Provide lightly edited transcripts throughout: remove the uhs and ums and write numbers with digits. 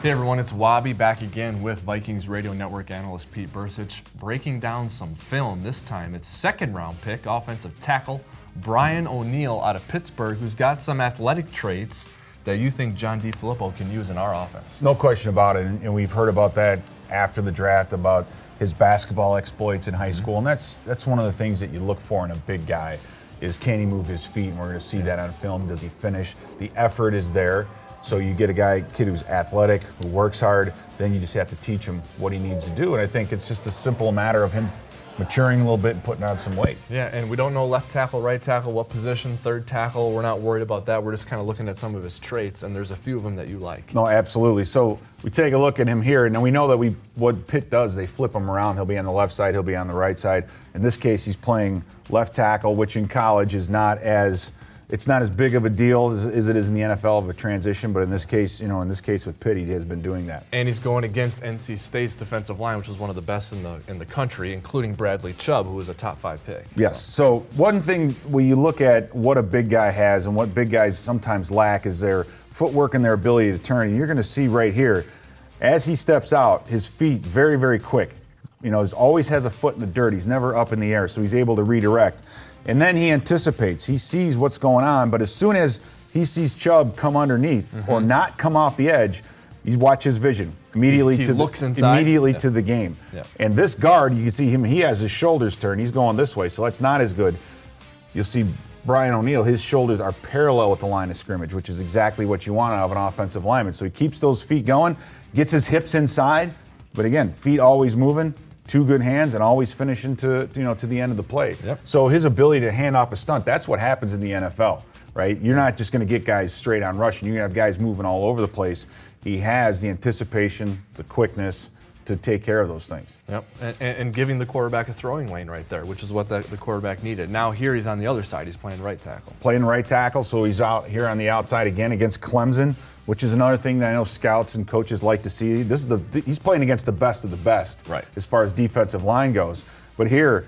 Hey everyone, it's Wabi back again with Vikings Radio Network analyst Pete Bercich, breaking down some film. This time it's second-round pick, offensive tackle Brian O'Neill out of Pittsburgh, who's got some athletic traits that you think John DeFilippo can use in our offense. No question about it, and we've heard about that after the draft, about his basketball exploits in high school, and that's one of the things that you look for in a big guy, is can he move his feet, and we're going to see that on film. Does he finish? The effort is there. So you get a kid who's athletic, who works hard, then you just have to teach him what he needs to do. And I think it's just a simple matter of him maturing a little bit and putting on some weight. Yeah, and we don't know left tackle, right tackle, what position, third tackle. We're not worried about that. We're just kind of looking at some of his traits, and there's a few of them that you like. No, absolutely. So we take a look at him here, and we know that what Pitt does, they flip him around. He'll be on the left side, he'll be on the right side. In this case, he's playing left tackle, which in college is not as big of a deal as it is in the NFL of a transition, but in this case with Pitt, he has been doing that. And he's going against NC State's defensive line, which is one of the best in the country, including Bradley Chubb, who was a top 5 pick. Yes. So one thing when you look at what a big guy has and what big guys sometimes lack is their footwork and their ability to turn. And you're going to see right here, as he steps out, his feet very, very quick. He always has a foot in the dirt. He's never up in the air, so he's able to redirect. And then he anticipates. He sees what's going on, but as soon as he sees Chubb come underneath or not come off the edge, you watch his vision immediately he to looks inside. Immediately to the game. Yeah. And this guard, you can see him. He has his shoulders turned. He's going this way, so that's not as good. You'll see Brian O'Neill. His shoulders are parallel with the line of scrimmage, which is exactly what you want out of an offensive lineman. So he keeps those feet going, gets his hips inside, but again, feet always moving. 2 good hands and always finishing to the end of the play. Yep. So his ability to hand off a stunt, that's what happens in the NFL, right? You're not just going to get guys straight on rushing. You're going to have guys moving all over the place. He has the anticipation, the quickness to take care of those things. Yep, and giving the quarterback a throwing lane right there, which is what the quarterback needed. Now here he's on the other side. He's playing right tackle. Playing right tackle, so he's out here on the outside again against Clemson, which is another thing that I know scouts and coaches like to see. He's playing against the best of the best, right, as far as defensive line goes. But here,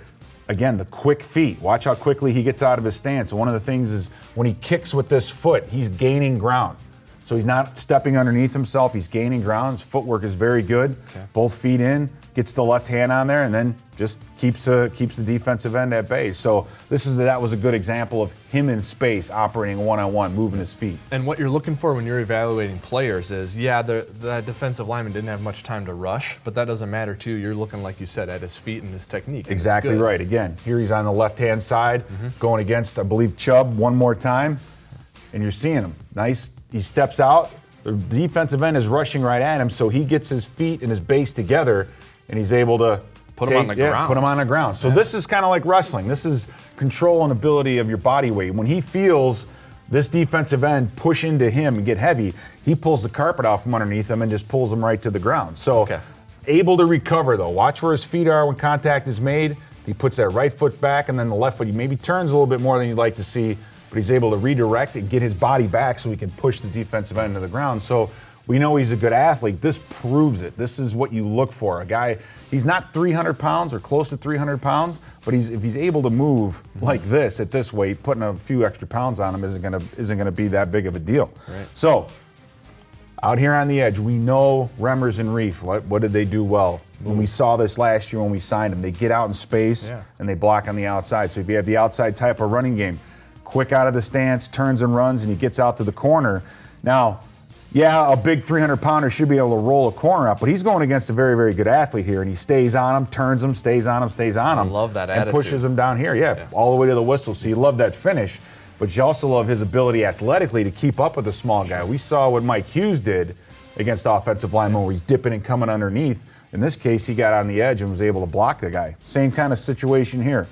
again, the quick feet. Watch how quickly he gets out of his stance. One of the things is when he kicks with this foot, he's gaining ground. So he's not stepping underneath himself. He's gaining ground. His footwork is very good. Okay. Both feet in, gets the left hand on there, and then just keeps the defensive end at bay. So that was a good example of him in space, operating one-on-one, moving his feet. And what you're looking for when you're evaluating players is, the defensive lineman didn't have much time to rush, but that doesn't matter too. You're looking, like you said, at his feet and his technique. And exactly right. Again, here he's on the left-hand side, going against, I believe, Chubb one more time, and you're seeing him. Nice. He steps out. The defensive end is rushing right at him, so he gets his feet and his base together, and he's able to put him on the ground. Put him on the ground. So this is kind of like wrestling. This is control and ability of your body weight. When he feels this defensive end push into him and get heavy, he pulls the carpet off from underneath him and just pulls him right to the ground. So able to recover, though. Watch where his feet are when contact is made. He puts that right foot back, and then the left foot, he maybe turns a little bit more than you'd like to see, but he's able to redirect and get his body back so he can push the defensive end to the ground. So we know he's a good athlete. This proves it. This is what you look for. A guy, he's not 300 pounds or close to 300 pounds, but if he's able to move like this at this weight, putting a few extra pounds on him isn't gonna be that big of a deal. Right. So out here on the edge, we know Remmers and Reef. What did they do well? When we saw this last year when we signed them, they get out in space and they block on the outside. So if you have the outside type of running game, quick out of the stance, turns and runs, and he gets out to the corner. Now, a big 300-pounder should be able to roll a corner up, but he's going against a very, very good athlete here, and he stays on him, turns him, stays on him, stays on him. I love that and attitude. Pushes him down here, all the way to the whistle. So you love that finish, but you also love his ability athletically to keep up with the small guy. We saw what Mike Hughes did against offensive linemen where he's dipping and coming underneath. In this case, he got on the edge and was able to block the guy. Same kind of situation here.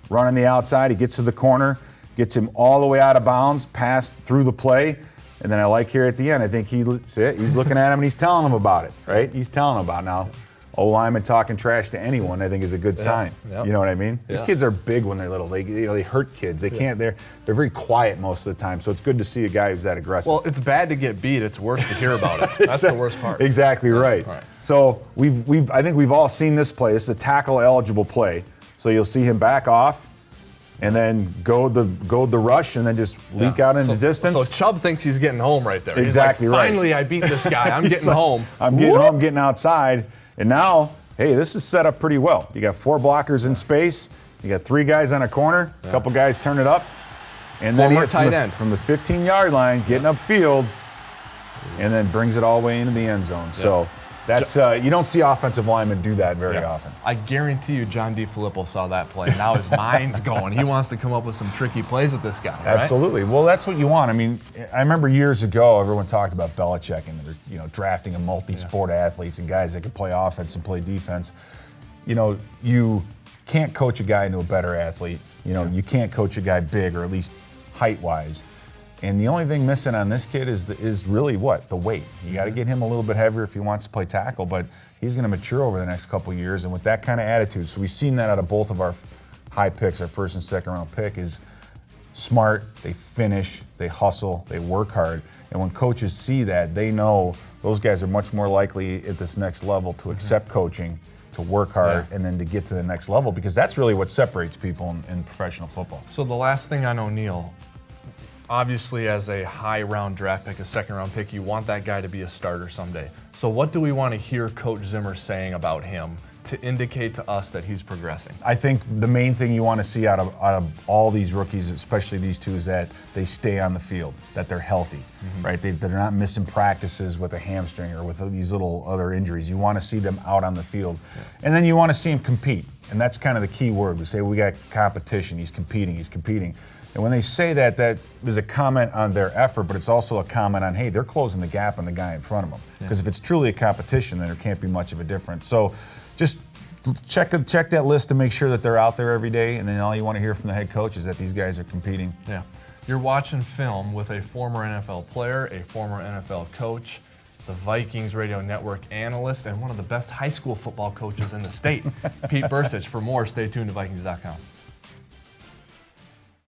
Running the outside, he gets to the corner, gets him all the way out of bounds, passed through the play, and then I like here at the end, I think he's looking at him and he's telling him about it, right? He's telling him about it. Now, O-lineman talking trash to anyone, I think, is a good sign. Yep. You know what I mean? Yes. These kids are big when they're little. They hurt kids. They can't. They're very quiet most of the time. So it's good to see a guy who's that aggressive. Well, it's bad to get beat. It's worse to hear about it. That's the worst part. Exactly right. So I think we've all seen this play. This is a tackle eligible play. So you'll see him back off. and then go the rush, and then just leak out into distance. So Chubb thinks he's getting home right there. Exactly he's like, right. Finally, I beat this guy. I'm getting home. I'm getting home, getting outside, and now, hey, this is set up pretty well. You got 4 blockers in space. You got 3 guys on a corner. A couple guys turn it up, and then he hits from the 15-yard line, getting upfield, and then brings it all the way into the end zone. So. That's you don't see offensive linemen do that very often. I guarantee you John DeFilippo saw that play. Now his mind's going. He wants to come up with some tricky plays with this guy, right? Absolutely. Well, that's what you want. I mean, I remember years ago, everyone talked about Belichick and drafting a multi-sport athletes and guys that could play offense and play defense. You can't coach a guy into a better athlete. You can't coach a guy big, or at least height-wise. And the only thing missing on this kid is really what? The weight. You got to get him a little bit heavier if he wants to play tackle, but he's going to mature over the next couple of years. And with that kind of attitude, so we've seen that out of both of our high picks, our first and second round pick, is smart, they finish, they hustle, they work hard. And when coaches see that, they know those guys are much more likely at this next level to accept coaching, to work hard, and then to get to the next level, because that's really what separates people in professional football. So the last thing on O'Neal, obviously, as a high-round draft pick, a second-round pick, you want that guy to be a starter someday. So what do we want to hear Coach Zimmer saying about him to indicate to us that he's progressing? I think the main thing you want to see out of all these rookies, especially these two, is that they stay on the field, that they're healthy, right? They're not missing practices with a hamstring or with these little other injuries. You want to see them out on the field. And then you want to see them compete. And that's kind of the key word. We say we got competition. He's competing. And when they say that, that is a comment on their effort, but it's also a comment on, hey, they're closing the gap on the guy in front of them. Because if it's truly a competition, then there can't be much of a difference. So just check that list to make sure that they're out there every day, and then all you want to hear from the head coach is that these guys are competing. Yeah. You're watching film with a former NFL player, a former NFL coach, the Vikings Radio Network analyst, and one of the best high school football coaches in the state, Pete Bercich. For more, stay tuned to Vikings.com.